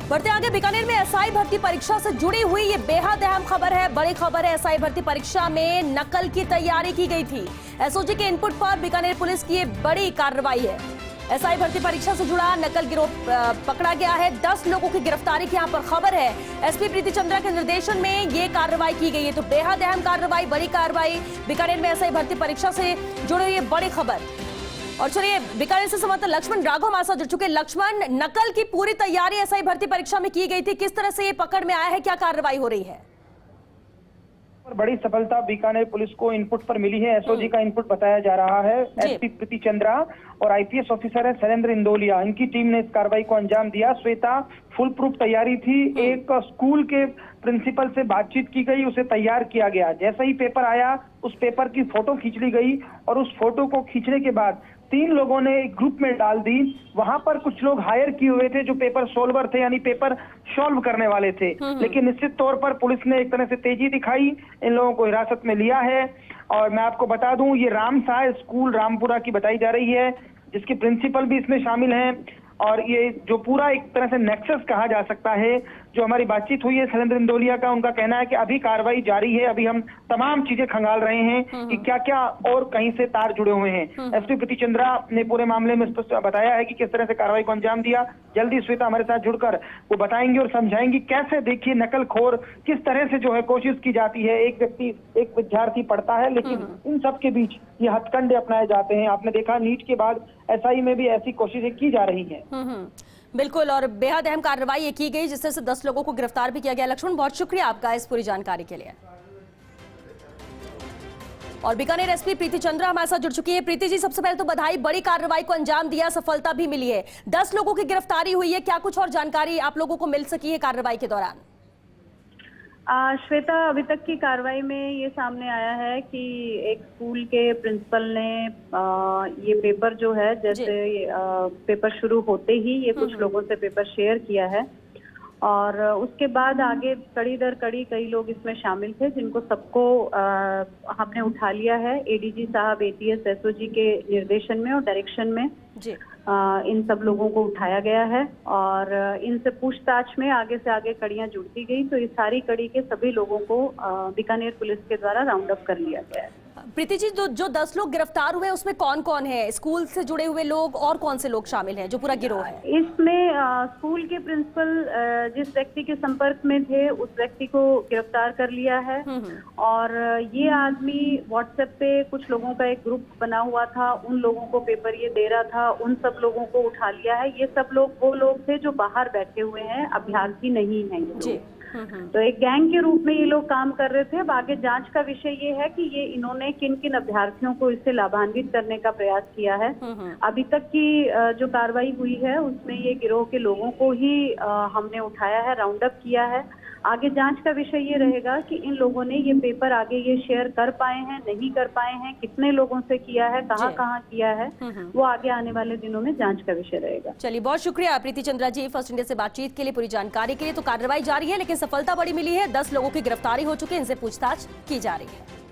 बढ़ते आगे, बीकानेर में एसआई भर्ती परीक्षा से जुड़ी हुई ये बेहद अहम खबर है। बड़ी खबर है, एसआई भर्ती परीक्षा में नकल की तैयारी की गई थी। एसओजी के इनपुट पर बीकानेर पुलिस की ये बड़ी कार्रवाई है। एसआई भर्ती परीक्षा से जुड़ा नकल गिरोह पकड़ा गया है। 10 लोगों की गिरफ्तारी की यहां पर खबर है। एसपी प्रीति चंद्रा के निर्देशन में ये कार्रवाई की गई है। तो बेहद अहम कार्रवाई, बड़ी कार्रवाई बीकानेर में एसआई भर्ती परीक्षा से जुड़ी हुई बड़ी खबर। और चलिए, बीकानेर से संवाददाता लक्ष्मण राघव हमारे साथ जुड़ चुके। लक्ष्मण, नकल की पूरी तैयारी एसआई भर्ती परीक्षा में की गई थी, किस तरह से ये पकड़ में आया है, क्या कार्रवाई हो रही है? बड़ी सफलता बीकानेर पुलिस को इनपुट पर मिली है। एसओजी का इनपुट बताया जा रहा है। एसपी प्रीति चंद्रा और आईपीएस ऑफिसर है शैलेंद्र इंदौलिया, इनकी टीम ने इस कार्रवाई को अंजाम दिया। श्वेता, फुल प्रूफ तैयारी थी। एक स्कूल के प्रिंसिपल से बातचीत की गई, उसे तैयार किया गया। जैसे ही पेपर आया, उस पेपर की फोटो खींच ली गई और उस फोटो को खींचने के बाद 3 लोगों ने एक ग्रुप में डाल दी। वहां पर कुछ लोग हायर किए हुए थे जो पेपर सोल्वर थे, यानी पेपर सॉल्व करने वाले थे। लेकिन निश्चित तौर पर पुलिस ने एक तरह से तेजी दिखाई, इन लोगों को हिरासत में लिया है। और मैं आपको बता दूं, ये रामसाय स्कूल रामपुरा की बताई जा रही है, जिसके प्रिंसिपल भी इसमें शामिल हैं। और ये जो पूरा एक तरह से नेक्सस कहा जा सकता है। जो हमारी बातचीत हुई है शैलेंद्र इंदौलिया का, उनका कहना है कि अभी कार्रवाई जारी है। अभी हम तमाम चीजें खंगाल रहे हैं कि क्या क्या और कहीं से तार जुड़े हुए हैं। एसपी प्रीति चंद्रा ने पूरे मामले में स्पष्ट बताया है कि किस तरह से कार्रवाई को अंजाम दिया। जल्दी श्वेता हमारे साथ जुड़कर वो बताएंगे और समझाएंगी कैसे, देखिए, नकलखोर किस तरह से जो है कोशिश की जाती है। एक व्यक्ति, एक विद्यार्थी पढ़ता है, लेकिन इन सब के बीच ये हथकंडे अपनाए जाते हैं। आपने देखा नीट के बाद एसआई में भी ऐसी कोशिशें की जा रही है। बिल्कुल, और बेहद अहम कार्रवाई ये की गई जिससे 10 लोगों को गिरफ्तार भी किया गया। लक्ष्मण, बहुत शुक्रिया आपका इस पूरी जानकारी के लिए। और बीकानेर एसपी प्रीति चंद्रा हमारे साथ जुड़ चुकी है। प्रीति जी, सबसे पहले तो बधाई, बड़ी कार्रवाई को अंजाम दिया, सफलता भी मिली है। 10 लोगों की गिरफ्तारी हुई है, क्या कुछ और जानकारी आप लोगों को मिल सकी है कार्रवाई के दौरान? श्वेता, अभी तक की कार्रवाई में ये सामने आया है कि एक स्कूल के प्रिंसिपल ने ये पेपर जो है, जैसे पेपर शुरू होते ही ये कुछ लोगों से पेपर शेयर किया है। और उसके बाद आगे कड़ी दर कड़ी कई लोग इसमें शामिल थे, जिनको सबको हमने उठा लिया है। एडीजी साहब, एटीएस, एसओजी के निर्देशन में और डायरेक्शन में जी। इन सब लोगों को उठाया गया है और इनसे पूछताछ में आगे से आगे कड़ियां जुड़ती गई। तो इस सारी कड़ी के सभी लोगों को बीकानेर पुलिस के द्वारा राउंड अप कर लिया गया है। प्रीति जी, जो 10 लोग गिरफ्तार हुए उसमें कौन कौन है? स्कूल से जुड़े हुए लोग और कौन से लोग शामिल हैं, जो पूरा गिरोह है? इसमें स्कूल के प्रिंसिपल जिस व्यक्ति के संपर्क में थे उस व्यक्ति को गिरफ्तार कर लिया है। और ये आदमी व्हाट्सएप पे कुछ लोगों का एक ग्रुप बना हुआ था, उन लोगों को पेपर ये दे रहा था, उन सब लोगों को उठा लिया है। ये सब लोग वो लोग थे जो बाहर बैठे हुए हैं, अभ्यर्थी नहीं है। तो एक गैंग के रूप में ये लोग काम कर रहे थे। अब आगे जांच का विषय ये है कि ये इन्होंने किन किन अभ्यर्थियों को इससे लाभान्वित करने का प्रयास किया है। अभी तक की जो कार्रवाई हुई है उसमें ये गिरोह के लोगों को ही हमने उठाया है, राउंड अप किया है। आगे जांच का विषय ये रहेगा कि इन लोगों ने ये पेपर आगे ये शेयर कर पाए हैं, नहीं कर पाए हैं, कितने लोगों से किया है, कहाँ कहाँ किया है, वो आगे आने वाले दिनों में जांच का विषय रहेगा। चलिए, बहुत शुक्रिया प्रीति चंद्रा जी, फर्स्ट इंडिया से बातचीत के लिए, पूरी जानकारी के लिए। तो कार्रवाई जारी है, लेकिन सफलता बड़ी मिली है। 10 लोगों की गिरफ्तारी हो चुकी है, इनसे पूछताछ की जा रही है।